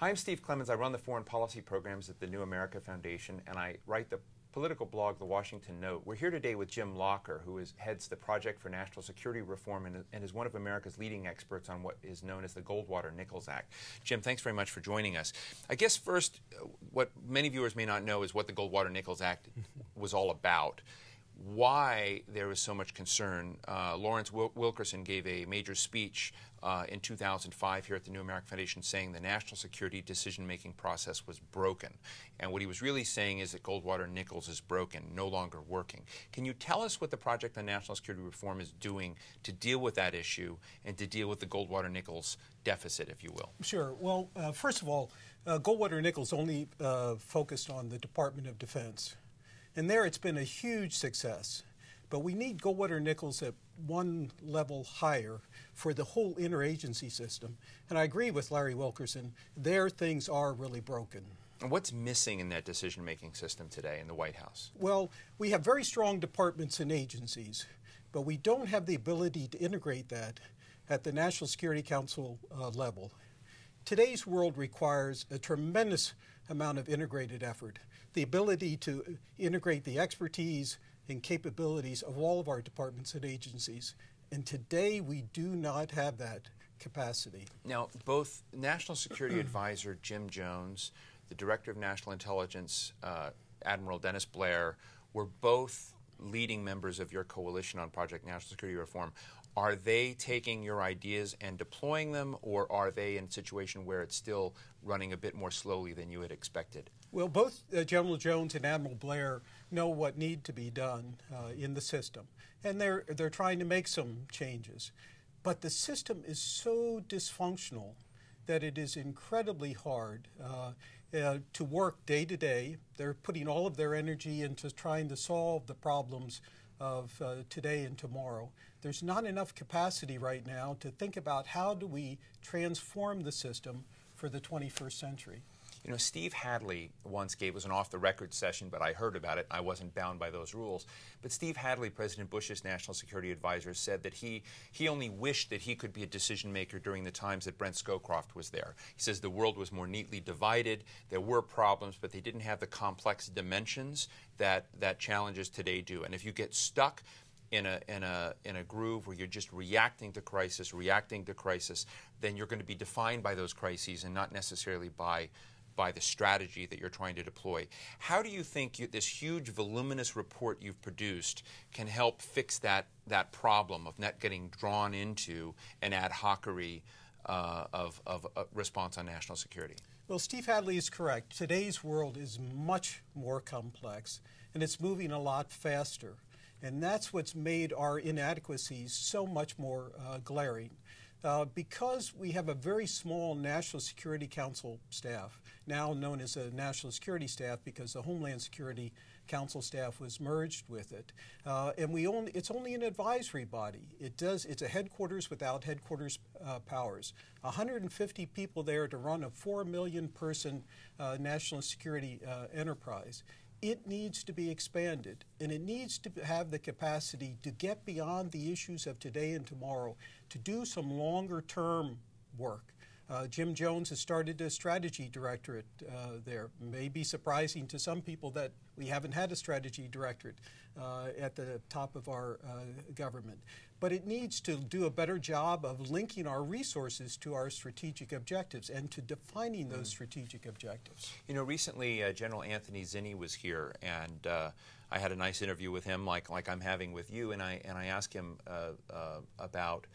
Hi, I'm Steve Clemons. I run the foreign policy programs at the New America Foundation, and I write the political blog, The Washington Note. We're here today with Jim Locher, who heads the Project for National Security Reform and is one of America's leading experts on what is known as the Goldwater-Nichols Act. Jim, thanks very much for joining us. I guess first, what many viewers may not know is what the Goldwater-Nichols Act was all about. Why there was so much concern. Lawrence Wilkerson gave a major speech in 2005 here at the New American Foundation saying the national security decision-making process was broken. And what he was really saying is that Goldwater-Nichols is broken, no longer working. Can you tell us what the Project on National Security Reform is doing to deal with that issue and to deal with the Goldwater-Nichols deficit, if you will? Sure. Well, first of all, Goldwater-Nichols only focused on the Department of Defense. And there it's been a huge success. But we need Goldwater-Nichols at one level higher for the whole interagency system. And I agree with Larry Wilkerson, there things are really broken. And what's missing in that decision-making system today in the White House? Well, we have very strong departments and agencies, but we don't have the ability to integrate that at the National Security Council level. Today's world requires a tremendous amount of integrated effort. The ability to integrate the expertise and capabilities of all of our departments and agencies. And today we do not have that capacity. Now, both National Security Advisor Jim Jones, the Director of National Intelligence, Admiral Dennis Blair, were both leading members of your coalition on Project National Security Reform. Are they taking your ideas and deploying them, or are they in a situation where it's still running a bit more slowly than you had expected? Well, both General Jones and Admiral Blair know what need to be done in the system, and they're trying to make some changes. But the system is so dysfunctional that it is incredibly hard to work day to day. They're putting all of their energy into trying to solve the problems of today and tomorrow. There's not enough capacity right now to think about how do we transform the system for the 21st century. You know, Steve Hadley once gave us an off-the-record session, but I heard about it. I wasn't bound by those rules. But Steve Hadley, President Bush's national security advisor, said that he only wished that he could be a decision-maker during the times that Brent Scowcroft was there. He says the world was more neatly divided. There were problems, but they didn't have the complex dimensions that challenges today do. And if you get stuck in a groove where you're just reacting to crisis, then you're going to be defined by those crises and not necessarily by the strategy that you're trying to deploy. How do you think this huge, voluminous report you've produced can help fix that problem of not getting drawn into an ad hocery of response on national security? Well, Steve Hadley is correct. Today's world is much more complex, and it's moving a lot faster. And that's what's made our inadequacies so much more glaring. Because we have a very small National Security Council staff, now known as a National Security Staff because the Homeland Security Council staff was merged with it, and it's only an advisory body. It's a headquarters without headquarters powers. 150 people there to run a 4 million person national security enterprise. It needs to be expanded, and it needs to have the capacity to get beyond the issues of today and tomorrow, to do some longer-term work. Jim Jones has started a strategy directorate there. It may be surprising to some people that we haven't had a strategy directorate at the top of our government. But it needs to do a better job of linking our resources to our strategic objectives and to defining those strategic objectives. You know, recently General Anthony Zinni was here, and I had a nice interview with him like I'm having with you, and I asked him about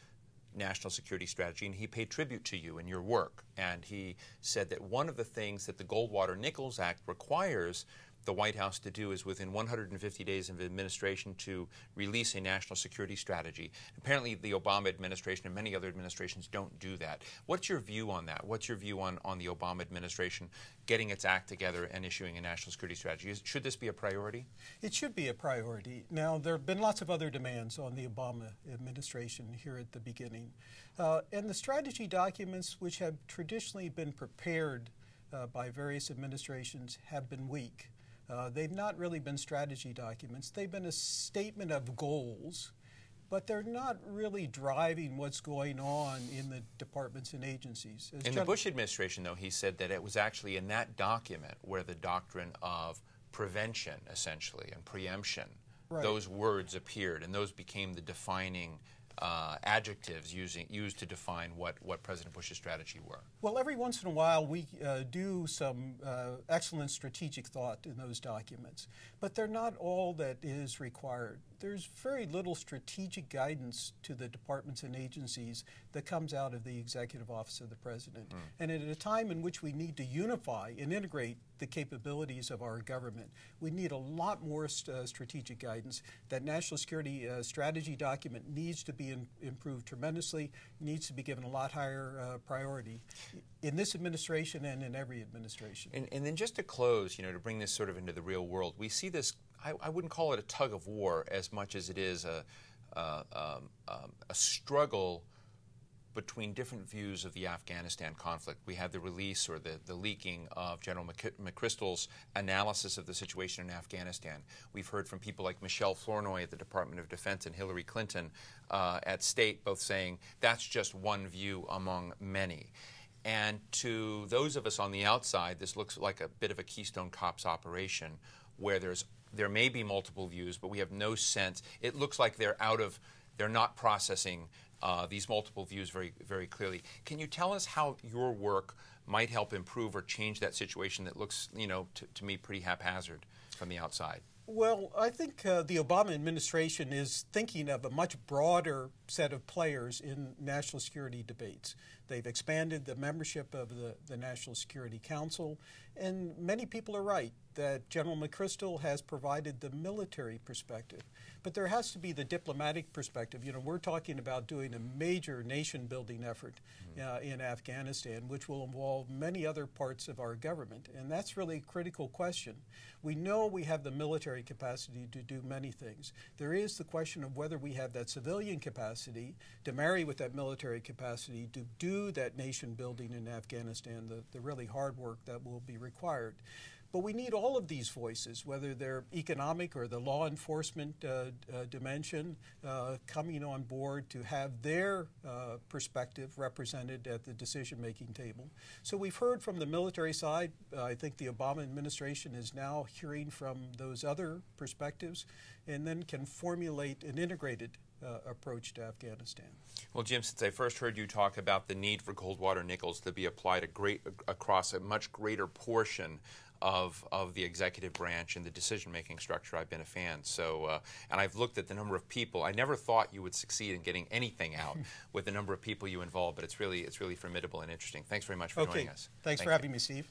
national security strategy, and he paid tribute to you and your work. And he said that one of the things that the Goldwater-Nichols Act requires the White House to do is within 150 days of administration to release a national security strategy. Apparently the Obama administration and many other administrations don't do that. What's your view on that? What's your view on the Obama administration getting its act together and issuing a national security strategy? Should this be a priority? It should be a priority. Now, there have been lots of other demands on the Obama administration here at the beginning. And the strategy documents, which have traditionally been prepared by various administrations, have been weak. They've not really been strategy documents. They've been a statement of goals but they're not really driving what's going on in the departments and agencies. In the Bush administration, though, he said that it was actually in that document where the doctrine of prevention, essentially, and preemption, those words appeared, and those became the defining adjectives used to define what President Bush's strategy were. Well, every once in a while we do some excellent strategic thought in those documents, but they're not all that is required. There's very little strategic guidance to the departments and agencies that comes out of the Executive Office of the President. And at a time in which we need to unify and integrate the capabilities of our government, we need a lot more strategic guidance. That national security strategy document needs to be improved tremendously, needs to be given a lot higher priority in this administration and in every administration. And then just to close, to bring this sort of into the real world, we see this, I wouldn't call it a tug of war as much as it is a struggle between different views of the Afghanistan conflict. We had the release or the leaking of General McChrystal's analysis of the situation in Afghanistan. We've heard from people like Michelle Flournoy at the Department of Defense and Hillary Clinton at State, both saying that's just one view among many. And to those of us on the outside, this looks like a bit of a Keystone Cops operation where there may be multiple views, but we have no sense. It looks like they're not processing these multiple views very, very clearly. Can you tell us how your work might help improve or change that situation that looks, to me pretty haphazard from the outside? Well, I think the Obama administration is thinking of a much broader set of players in national security debates. They've expanded the membership of the National Security Council, and many people are right that General McChrystal has provided the military perspective. But there has to be the diplomatic perspective. We're talking about doing a major nation-building effort in Afghanistan, which will involve many other parts of our government, and that's really a critical question. We know we have the military capacity to do many things. There is the question of whether we have that civilian capacity to marry with that military capacity to do that nation-building in Afghanistan, the really hard work that will be required. But we need all of these voices, whether they're economic or the law enforcement dimension, coming on board to have their perspective represented at the decision-making table. So we've heard from the military side. I think the Obama administration is now hearing from those other perspectives and then can formulate an integrated approach to Afghanistan. Well, Jim, since I first heard you talk about the need for Goldwater Nichols to be applied across a much greater portion of the executive branch and the decision-making structure, I've been a fan. So, and I've looked at the number of people. I never thought you would succeed in getting anything out with the number of people you involve, but it's really formidable and interesting. Thanks very much for joining us. Thanks for having me, Steve.